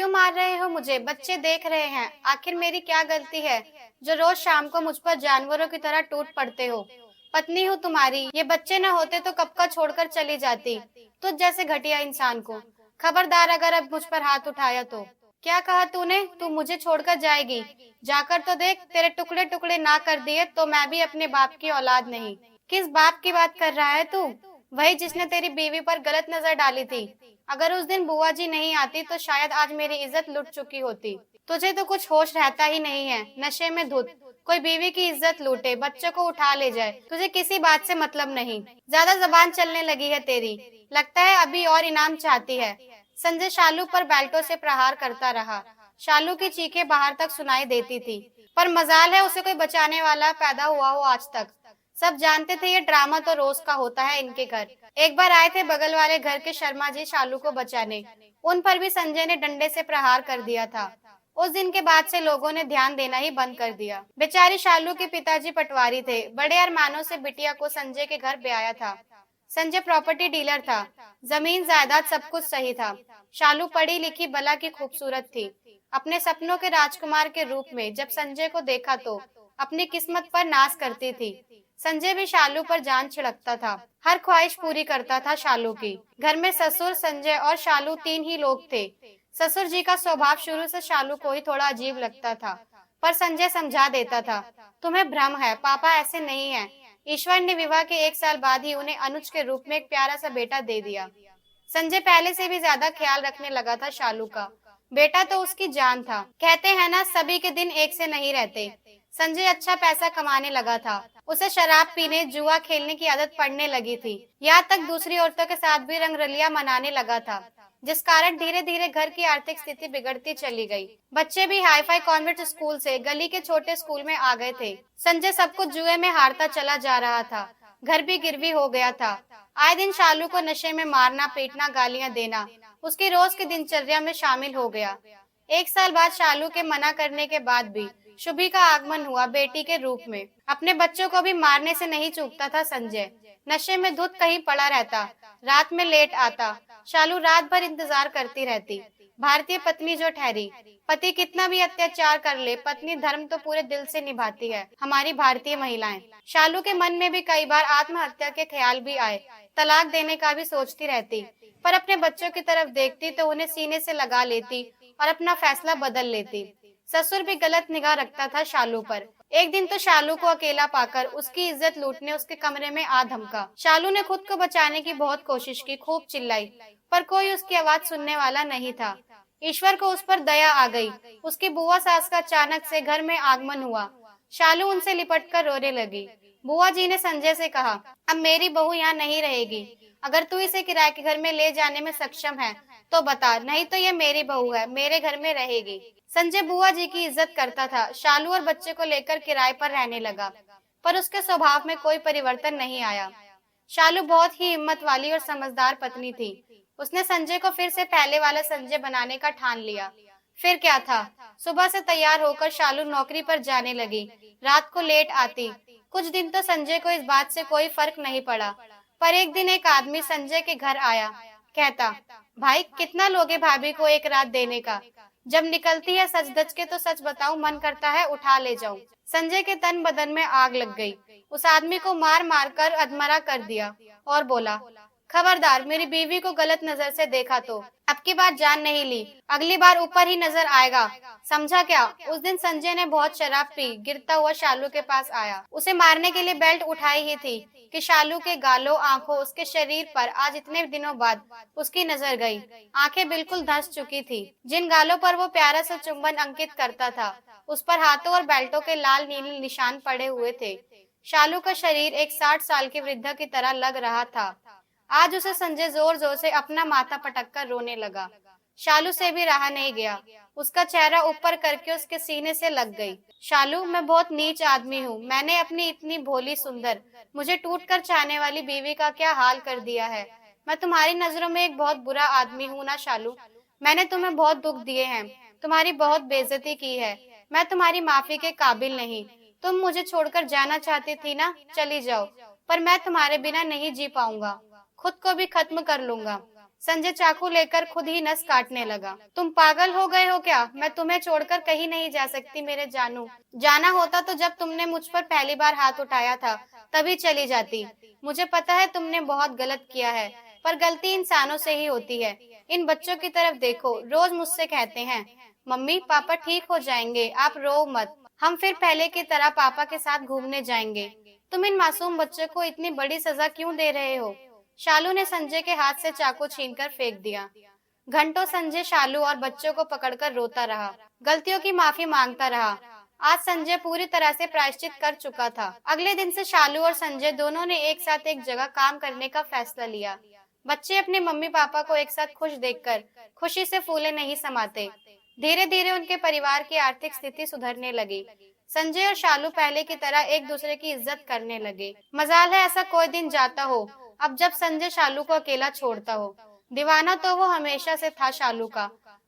क्यों मार रहे हो मुझे? बच्चे देख रहे हैं। आखिर मेरी क्या गलती है जो रोज शाम को मुझ पर जानवरों की तरह टूट पड़ते हो? पत्नी हूँ तुम्हारी, ये बच्चे न होते तो कब का छोड़कर चली जाती तुझ जैसे घटिया इंसान को। खबरदार अगर अब मुझ पर हाथ उठाया तो। क्या कहा तूने? तू मुझे छोड़कर जाएगी? जाकर तो देख, तेरे टुकड़े टुकड़े ना कर दिए तो मैं भी अपने बाप की औलाद नहीं। किस बाप की बात कर रहा है तू? वही जिसने तेरी बीवी पर गलत नजर डाली थी। अगर उस दिन बुआ जी नहीं आती तो शायद आज मेरी इज्जत लुट चुकी होती। तुझे तो कुछ होश रहता ही नहीं है, नशे में धुत। कोई बीवी की इज्जत लूटे, बच्चों को उठा ले जाए, तुझे किसी बात से मतलब नहीं। ज्यादा जबान चलने लगी है तेरी। लगता है अभी और इनाम चाहती है। संजय शालू पर बेल्टों से प्रहार करता रहा। शालू की चीखें बाहर तक सुनाई देती थी, पर मजाल है उसे कोई बचाने वाला पैदा हुआ हो आज तक। सब जानते थे ये ड्रामा तो रोज का होता है इनके घर। एक बार आए थे बगल वाले घर के शर्मा जी शालू को बचाने। उन पर भी संजय ने डंडे से प्रहार कर दिया था। उस दिन के बाद से लोगों ने ध्यान देना ही बंद कर दिया। बेचारी शालू के पिताजी पटवारी थे। बड़े अरमानों से बिटिया को संजय के घर ब्याया था। संजय प्रॉपर्टी डीलर था। जमीन जायदाद सब कुछ सही था। शालू पढ़ी लिखी भला की खूबसूरत थी। अपने सपनों के राजकुमार के रूप में जब संजय को देखा तो अपनी किस्मत पर नाज करती थी। संजय भी शालू पर जान छिड़कता था, हर ख्वाहिश पूरी करता था शालू की। घर में ससुर, संजय और शालू तीन ही लोग थे। ससुर जी का स्वभाव शुरू से शालू को ही थोड़ा अजीब लगता था, पर संजय समझा देता था, तुम्हें भ्रम है, पापा ऐसे नहीं है। ईश्वर ने विवाह के 1 साल बाद ही उन्हें अनुज के रूप में एक प्यारा सा बेटा दे दिया। संजय पहले से भी ज्यादा ख्याल रखने लगा था शालू का। बेटा तो उसकी जान था। कहते हैं ना, सभी के दिन एक से नहीं रहते। संजय अच्छा पैसा कमाने लगा था। उसे शराब पीने, जुआ खेलने की आदत पड़ने लगी थी। यहाँ तक दूसरी औरतों के साथ भी रंगरलिया मनाने लगा था, जिस कारण धीरे धीरे घर की आर्थिक स्थिति बिगड़ती चली गई। बच्चे भी हाई फाई कॉन्वेंट स्कूल से गली के छोटे स्कूल में आ गए थे। संजय सब कुछ जुए में हारता चला जा रहा था। घर भी गिरवी हो गया था। आए दिन शालू को नशे में मारना, पीटना, गालियां देना उसकी रोज की दिनचर्या में शामिल हो गया। 1 साल बाद शालू के मना करने के बाद भी शुभी का आगमन हुआ बेटी के रूप में। अपने बच्चों को भी मारने से नहीं चूकता था संजय। नशे में धुत कहीं पड़ा रहता, रात में लेट आता। शालू रात भर इंतजार करती रहती। भारतीय पत्नी जो ठहरी। पति कितना भी अत्याचार कर ले, पत्नी धर्म तो पूरे दिल से निभाती है हमारी भारतीय महिलाएं। शालू के मन में भी कई बार आत्महत्या के ख्याल भी आए, तलाक देने का भी सोचती रहती, पर अपने बच्चों की तरफ देखती तो उन्हें सीने से लगा लेती और अपना फैसला बदल लेती। ससुर भी गलत निगाह रखता था शालू पर। एक दिन तो शालू को अकेला पाकर उसकी इज्जत लूटने उसके कमरे में आ धमका। शालू ने खुद को बचाने की बहुत कोशिश की, खूब चिल्लाई, पर कोई उसकी आवाज सुनने वाला नहीं था। ईश्वर को उस पर दया आ गई। उसकी बुआ सास का अचानक से घर में आगमन हुआ। शालू उनसे लिपटकर रोने लगी। बुआ जी ने संजय से कहा, अब मेरी बहू यहाँ नहीं रहेगी। अगर तू इसे किराए के घर में ले जाने में सक्षम है तो बता, नहीं तो ये मेरी बहू है, मेरे घर में रहेगी। संजय बुआ जी की इज्जत करता था। शालू और बच्चे को लेकर किराए पर रहने लगा, पर उसके स्वभाव में कोई परिवर्तन नहीं आया। शालू बहुत ही हिम्मत वाली और समझदार पत्नी थी। उसने संजय को फिर से पहले वाला संजय बनाने का ठान लिया। फिर क्या था, सुबह से तैयार होकर शालू नौकरी पर जाने लगी। रात को लेट आती। कुछ दिन तो संजय को इस बात से कोई फर्क नहीं पड़ा, पर एक दिन एक आदमी संजय के घर आया। कहता, भाई कितना लोगे भाभी को एक रात देने का? जब निकलती है सच धज के तो सच बताऊं, मन करता है उठा ले जाऊं। संजय के तन बदन में आग लग गई। उस आदमी को मार मार कर अधमरा कर दिया और बोला, खबरदार मेरी बीवी को गलत नजर से देखा तो अब की बार जान नहीं ली, अगली बार ऊपर ही नजर आएगा, समझा क्या? उस दिन संजय ने बहुत शराब पी गिरता हुआ शालू के पास आया। उसे मारने के लिए बेल्ट उठाई ही थी कि शालू के गालों, आंखों, उसके शरीर पर आज इतने दिनों बाद उसकी नजर गई। आंखें बिल्कुल धंस चुकी थी। जिन गालों पर वो प्यारा सा चुंबन अंकित करता था, उस पर हाथों और बेल्टों के लाल नीले निशान पड़े हुए थे। शालू का शरीर एक 60 साल की वृद्धा की तरह लग रहा था। आज उसे संजय जोर जोर से अपना माथा पटक कर रोने लगा। शालू से भी रहा नहीं गया। उसका चेहरा ऊपर करके उसके सीने से लग गई। शालू, मैं बहुत नीच आदमी हूँ। मैंने अपनी इतनी भोली, सुंदर, मुझे टूट कर चाहने वाली बीवी का क्या हाल कर दिया है। मैं तुम्हारी नजरों में एक बहुत बुरा आदमी हूँ ना शालू? मैंने तुम्हें बहुत दुख दिए हैं, तुम्हारी बहुत बेइज्जती की है। मैं तुम्हारी माफी के काबिल नहीं। तुम मुझे छोड़कर जाना चाहती थी ना, चली जाओ, पर मैं तुम्हारे बिना नहीं जी पाऊंगा, खुद को भी खत्म कर लूंगा। संजय चाकू लेकर खुद ही नस काटने लगा। तुम पागल हो गए हो क्या? मैं तुम्हें छोड़कर कहीं नहीं जा सकती मेरे जानू। जाना होता तो जब तुमने मुझ पर पहली बार हाथ उठाया था तभी चली जाती। मुझे पता है तुमने बहुत गलत किया है, पर गलती इंसानों से ही होती है। इन बच्चों की तरफ देखो, रोज मुझसे कहते हैं मम्मी पापा ठीक हो जाएंगे, आप रो मत, हम फिर पहले की तरह पापा के साथ घूमने जाएंगे। तुम इन मासूम बच्चों को इतनी बड़ी सजा क्यों दे रहे हो? शालू ने संजय के हाथ से चाकू छीनकर फेंक दिया। घंटों संजय शालू और बच्चों को पकड़कर रोता रहा, गलतियों की माफी मांगता रहा। आज संजय पूरी तरह से प्रायश्चित कर चुका था। अगले दिन से शालू और संजय दोनों ने एक साथ एक जगह काम करने का फैसला लिया। बच्चे अपने मम्मी पापा को एक साथ खुश देखकर खुशी से फूले नहीं समाते। धीरे धीरे उनके परिवार की आर्थिक स्थिति सुधरने लगी। संजय और शालू पहले की तरह एक दूसरे की इज्जत करने लगे। मजाल है ऐसा कोई दिन जाता हो अब जब संजय शालू को अकेला छोड़ता हो। दीवाना तो वो हमेशा से था शालू का,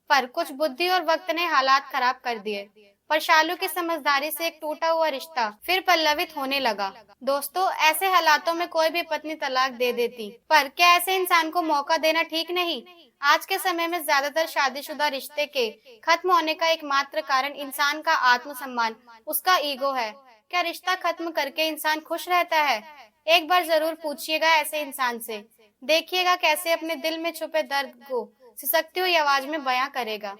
पर कुछ बुद्धि और वक्त ने हालात खराब कर दिए। पर शालू की समझदारी से एक टूटा हुआ रिश्ता फिर पल्लवित होने लगा। दोस्तों, ऐसे हालातों में कोई भी पत्नी तलाक दे देती, पर क्या ऐसे इंसान को मौका देना ठीक नहीं? आज के समय में ज्यादातर शादीशुदा रिश्ते के खत्म होने का एकमात्र कारण इंसान का आत्मसम्मान, उसका ईगो है। क्या रिश्ता खत्म करके इंसान खुश रहता है? एक बार जरूर पूछिएगा ऐसे इंसान से, देखिएगा कैसे अपने दिल में छुपे दर्द को सिसकती हुई आवाज में बयां करेगा।